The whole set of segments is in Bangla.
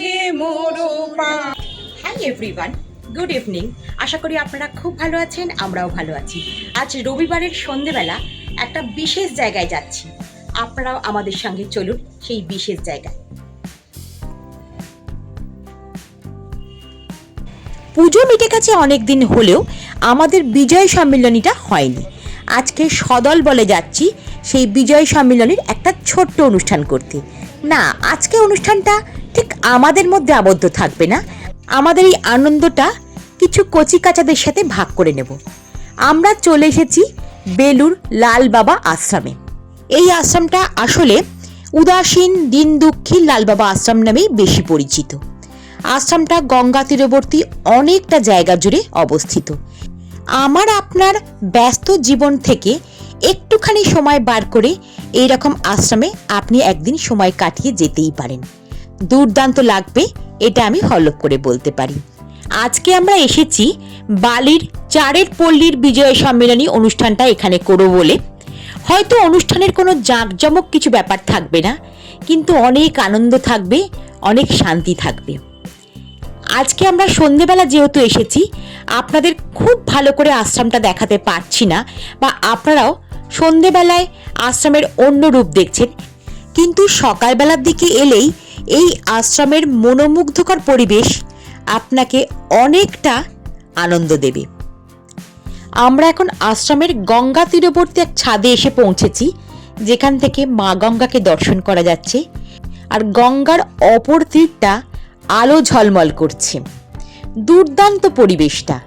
হে মোরো পা। Hi everyone, good evening. আশা করি আপনারা খুব ভালো আছেন, আমরাও ভালো আছি। আজ রবিবারের সন্ধেবেলা একটা বিশেষ জায়গায় যাচ্ছি। আপনারাও আমাদের সঙ্গে চলুন সেই বিশেষ জায়গায়। পুজো মিটে গেছে অনেক দিন হলেও আমাদের বিজয় সম্মিলনীটা হয়নি। আজকে সদল বলে যাচ্ছি সেই বিজয় সম্মিলনীর একটা ছোট্ট অনুষ্ঠান করতে। না, আজকে অনুষ্ঠানটা ঠিক আমাদের মধ্যে আবদ্ধ থাকবে না, আমাদের এই আনন্দটা কিছু কচিকাচাদের সাথে ভাগ করে নেব। আমরা চলে এসেছি বেলুর লাল বাবা আশ্রমে। এই আশ্রমটা আসলে উদাসীন দিন দুঃখী লাল বাবা আশ্রম নামেই বেশি পরিচিত। আশ্রমটা গঙ্গা তীরবর্তী অনেকটা জায়গা জুড়ে অবস্থিত। আমার আপনার ব্যস্ত জীবন থেকে একটুখানি সময় বার করে এইরকম আশ্রমে আপনি একদিন সময় কাটিয়ে যেতেই পারেন। দুর্দান্ত লাগবে, এটা আমি হলফ করে বলতে পারি। আজকে আমরা এসেছি বালির চারের পল্লীর বিজয় সম্মেলনী অনুষ্ঠানটা এখানে করব বলে। হয়তো অনুষ্ঠানের কোনো জাঁকজমক কিছু ব্যাপার থাকবে না, কিন্তু অনেক আনন্দ থাকবে, অনেক শান্তি থাকবে। আজকে আমরা সন্ধেবেলা যেহেতু এসেছি, আপনাদের খুব ভালো করে আশ্রমটা দেখাতে পারছি না, বা আপনারাও সন্ধেবেলায় আশ্রমের অন্য রূপ দেখছেন, কিন্তু সকালবেলার দিকে এলেই এই আশ্রমের মনোমুগ্ধকর পরিবেশ আপনাকে অনেকটা আনন্দ দেবে। আমরা এখন আশ্রমের গঙ্গা তীরবর্তী এক ছাদে এসে পৌঁছেছি, যেখান থেকে মা গঙ্গাকে দর্শন করা যাচ্ছে, আর গঙ্গার অপর তীরটা আলো ঝলমল করছে। দুর্দান্ত পরিবেশটা।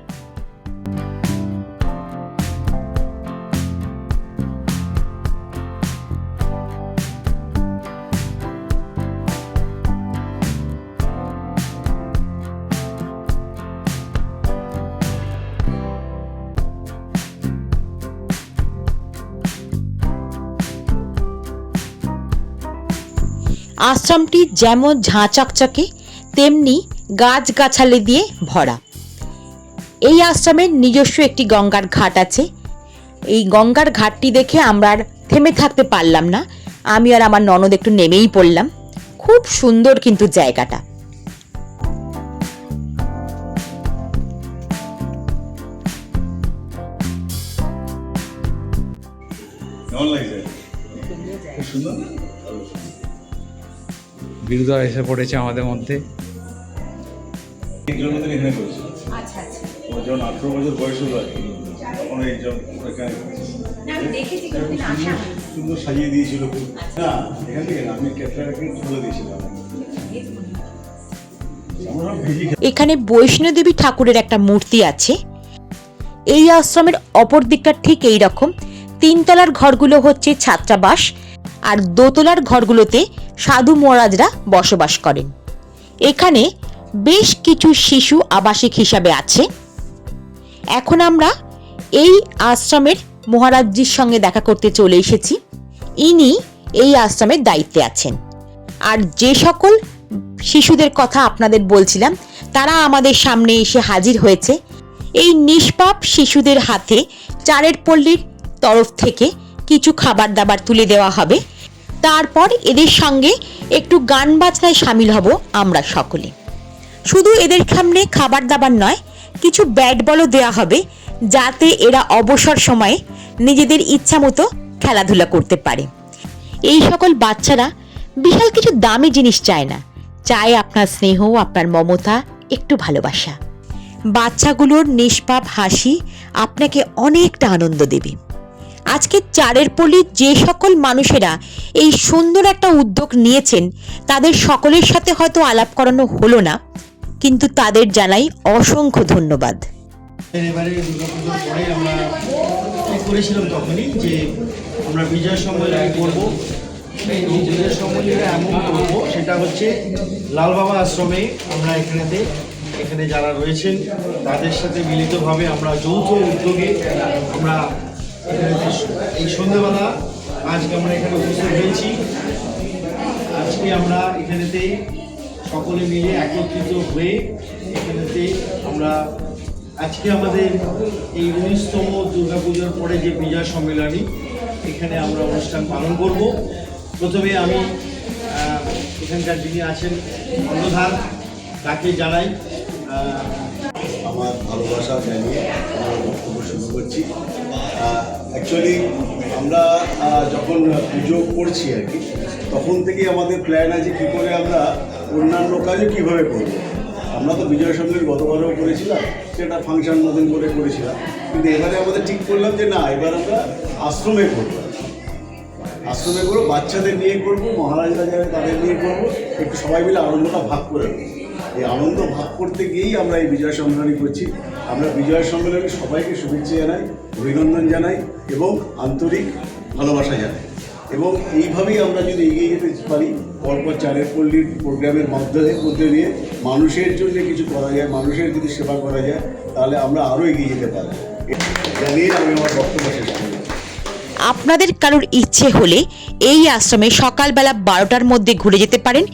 আশ্রমটি যেমন ঝাঁ চকচকে, তেমনি গাছগাছালি দিয়ে ভরা। এই আশ্রমের নিজস্ব একটি গঙ্গার ঘাট আছে। এই গঙ্গার ঘাটটি দেখে আমরা আর থেমে থাকতে পারলাম না, আমি আর আমার ননদ একটু নেমেই পড়লাম। খুব সুন্দর কিন্তু জায়গাটা। বিরুদ্ধা এসে পড়েছে আমাদের মধ্যে। যখন 18 বছর বয়স হলো আর কি, তখন এইজন সুন্দর সাজিয়ে দিয়েছিল। না, এখান থেকে না, আমি ক্যাপচারকে তুলে দিয়েছিলাম। এখানে বৈষ্ণো দেবী ঠাকুরের একটা মূর্তি আছে। এই আশ্রমের অপর দিকটা ঠিক এই রকম। তিনতলার ঘরগুলো হচ্ছে ছাত্রাবাস, আর দোতলার ঘরগুলোতে সাধু মহারাজরা বসবাস করেন। এখানে বেশ কিছু শিশু আবাসিক হিসাবে আছে। এখন আমরা এই আশ্রমের মহারাজজির সঙ্গে দেখা করতে চলে এসেছি। ইনি এই আশ্রমের দায়িত্বে আছেন। আর যে সকল শিশুদের কথা আপনাদের বলছিলাম, তারা আমাদের সামনে এসে হাজির হয়েছে। এই নিষ্পাপ শিশুদের হাতে চারের পল্লীর তরফ থেকে কিছু খাবার দাবার তুলে দেওয়া হবে। তারপর এদের সঙ্গে একটু গান বাজনায় সামিল হব আমরা সকলে। শুধু এদের সামনে খাবার দাবার নয়, কিছু ব্যাট বলও দেওয়া হবে, যাতে এরা অবসর সময়ে নিজেদের ইচ্ছা মতো খেলাধুলা করতে পারে। এই সকল বাচ্চারা বিশাল কিছু দামি জিনিস চায় না, চায় আপনার স্নেহ, আপনার মমতা, একটু ভালোবাসা। বাচ্চাগুলোর নিষ্পাপ হাসি আপনাকে অনেকটা আনন্দ দেবে। আজকে চারের পল্লীর যে সকল মানুষেরা এই সুন্দর একটা উদ্যোগ নিয়েছেন, তাদের সকলের সাথে হয়তো আলাপ করানো হলো না, কিন্তু তাদের জানাই অসংখ্য ধন্যবাদ। এবারে দুর্গাপুজোর পরে আমরা ঠিক করেছিলাম তখনই যে আমরা বিজয় সম্মেলনী করবো। এই বিজয় সম্মেলনীটা এমন করবো, সেটা হচ্ছে লাল বাবা আশ্রমে আমরা এখানে যারা রয়েছেন তাদের সাথে মিলিতভাবে আমরা যৌথ উদ্যোগে আমরা এই সন্ধ্যেবেলা আজকে আমরা এখানে উপস্থিত হয়েছি। আজকে আমরা এখানেতেই সকলে মিলে একত্রিত হয়ে এখানেতে আমরা আজকে আমাদের এই 19তম দুর্গাপুজোর পরে যে বিজয় সম্মেলনী, এখানে আমরা অনুষ্ঠান পালন করব। প্রথমে আমি এখানকার যিনি আছেন অন্নধার, তাকে জানাই আমার ভালোবাসা জানিয়ে আমার বক্তব্য শুরু করছি। অ্যাকচুয়ালি আমরা যখন পুজো করছি আর কি, তখন থেকেই আমাদের প্ল্যান আছে কী করে আমরা অন্যান্য কাজও কীভাবে করবো। আমরা তো বিজয় সম্মেলন গতবারেও করেছিলাম, সেটা ফাংশন মতন করে করেছিলাম, কিন্তু এবারে আমাদের ঠিক করলাম যে না, এবার আমরা আশ্রমে করবো। আশ্রমে করবো, বাচ্চাদের নিয়ে করবো, মহারাজরা যাবে তাদের নিয়ে করবো, একটু সবাই মিলে আনন্দটা ভাগ করে নেবো। এই আনন্দ ভাগ করতে গিয়েই আমরা এই বিজয় সম্মেলনী করছি। আমরা বিজয় সম্মেলনে সবাইকে শুভেচ্ছা জানাই, অভিনন্দন জানাই এবং আন্তরিক ভালোবাসা জানাই। এবং এইভাবেই আমরা যদি এগিয়ে যেতে পারি, পরপর চারের পল্লীর প্রোগ্রামের মধ্যে দিয়ে মানুষের জন্য কিছু করা যায়, মানুষের যদি সেবা করা যায়, তাহলে আমরা আরও এগিয়ে যেতে পারি। জানিয়ে আমি আমার বক্তব্য শেষ করি। আপনাদের কারোর ইচ্ছে হলে এই আশ্রমে সকালবেলা 12টার মধ্যে ঘুরে যেতে পারেন,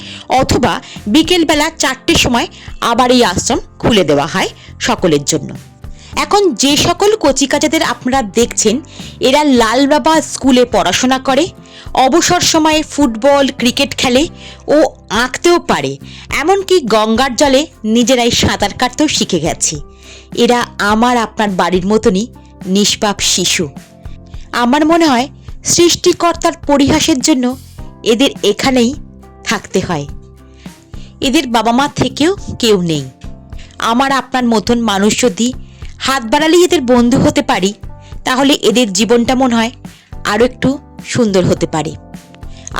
অথবা বিকেলবেলা 4টের সময় আবার এই আশ্রম খুলে দেওয়া হয় সকলের জন্য। এখন যে সকল কচিকাচাদের আপনারা দেখছেন, এরা লালবাবা স্কুলে পড়াশোনা করে, অবসর সময়ে ফুটবল ক্রিকেট খেলে ও আঁকতেও পারে, এমনকি গঙ্গার জলে নিজেরাই সাঁতার কাটতেও শিখে গেছে। এরা আমার আপনার বাড়ির মতনই নিষ্পাপ শিশু। আমার মনে হয় সৃষ্টিকর্তার পরিহাসের জন্য এদের এখানেই থাকতে হয়। এদের বাবা মা থেকেও কেউ নেই। আমার আপনার মতন মানুষ যদি হাত বাড়ালেই এদের বন্ধু হতে পারি, তাহলে এদের জীবনটা মনে হয় আরও একটু সুন্দর হতে পারে।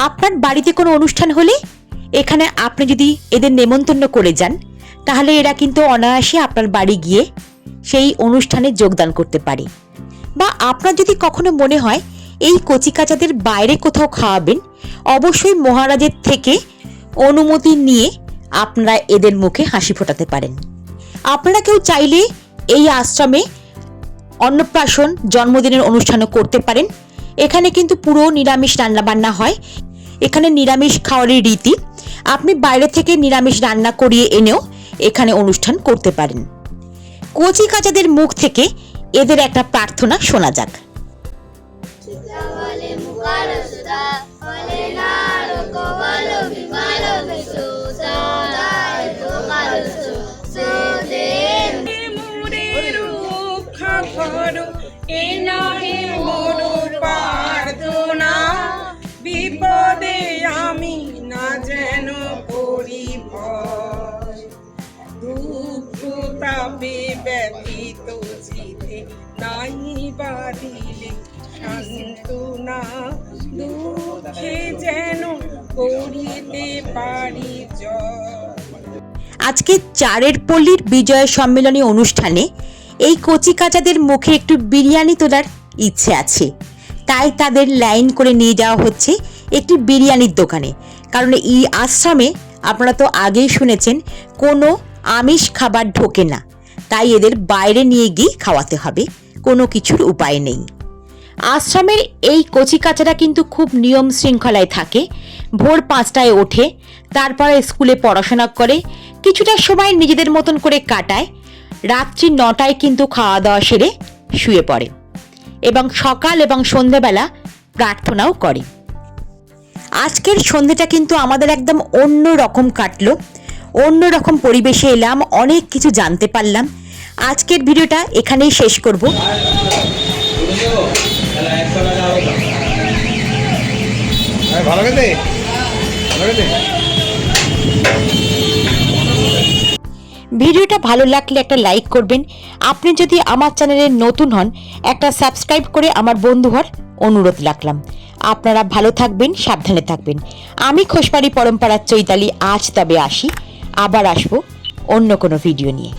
আপনার বাড়িতে কোনো অনুষ্ঠান হলে এখানে আপনি যদি এদের নেমন্তন্ন করে যান, তাহলে এরা কিন্তু অনায়াসে আপনার বাড়ি গিয়ে সেই অনুষ্ঠানে যোগদান করতে পারে। বা আপনার যদি কখনো মনে হয় এই কচিকাচাদের বাইরে কোথাও খাওয়াবেন, অবশ্যই মহারাজের থেকে অনুমতি নিয়ে আপনারা এদের মুখে হাসি ফোটাতে পারেন। আপনারা কেউ চাইলে এই আশ্রমে অন্নপ্রাশন, জন্মদিনের অনুষ্ঠানও করতে পারেন। এখানে কিন্তু পুরো নিরামিষ রান্নাবান্না হয়। এখানে নিরামিষ খাওয়ারই রীতি। আপনি বাইরে থেকে নিরামিষ রান্না করিয়ে এনেও এখানে অনুষ্ঠান করতে পারেন। কচিকাচাদের মুখ থেকে এদের একটা প্রার্থনা শোনা যাক। বিপদে আমি না যেন করি দুঃখ তাপে ব্যতীত চিতে নাই বাদিলে সান্ত্বনা, দুঃখে যেন করিতে পারি জয়। আজকে চারের পল্লীর বিজয় সম্মেলনী অনুষ্ঠানে এই কচিকাচাদের মুখে একটু বিরিয়ানি তোলার ইচ্ছে আছে, তাই তাদের লাইন করে নিয়ে যাওয়া হচ্ছে একটি বিরিয়ানির দোকানে। কারণ এই আশ্রমে আপনারা তো আগেই শুনেছেন কোনো আমিষ খাবার ঢোকে না, তাই এদের বাইরে নিয়ে গিয়ে খাওয়াতে হবে, কোনো কিছুর উপায় নেই। আশ্রমের এই কচিকাচারা কিন্তু খুব নিয়ম শৃঙ্খলায় থাকে। ভোর 5টায় ওঠে, তারপরে স্কুলে পড়াশোনা করে, কিছুটা সময় নিজেদের মতন করে কাটায়, রাত্রি 9টায় কিন্তু খাওয়া দাওয়া সেরে শুয়ে পড়ে এবং সকাল এবং সন্ধ্যাবেলা প্রার্থনাও করে। আজকের সন্ধ্যেটা কিন্তু আমাদের একদম অন্য রকম কাটলো, অন্য রকম পরিবেশে এলাম, অনেক কিছু জানতে পারলাম। আজকের ভিডিওটা এখানেই শেষ করব। ভিডিওটা ভালো লাগলে একটা লাইক করবেন। আপনি যদি আমার চ্যানেলে নতুন হন, একটা সাবস্ক্রাইব করে আমার বন্ধু হওয়ার অনুরোধ রাখলাম। আপনারা ভালো থাকবেন, সাবধানে থাকবেন। আমি খোসবাড়ি পরম্পরার চৈতালি আজ তবে আসি, আবার আসবো অন্য কোনো ভিডিও নিয়ে।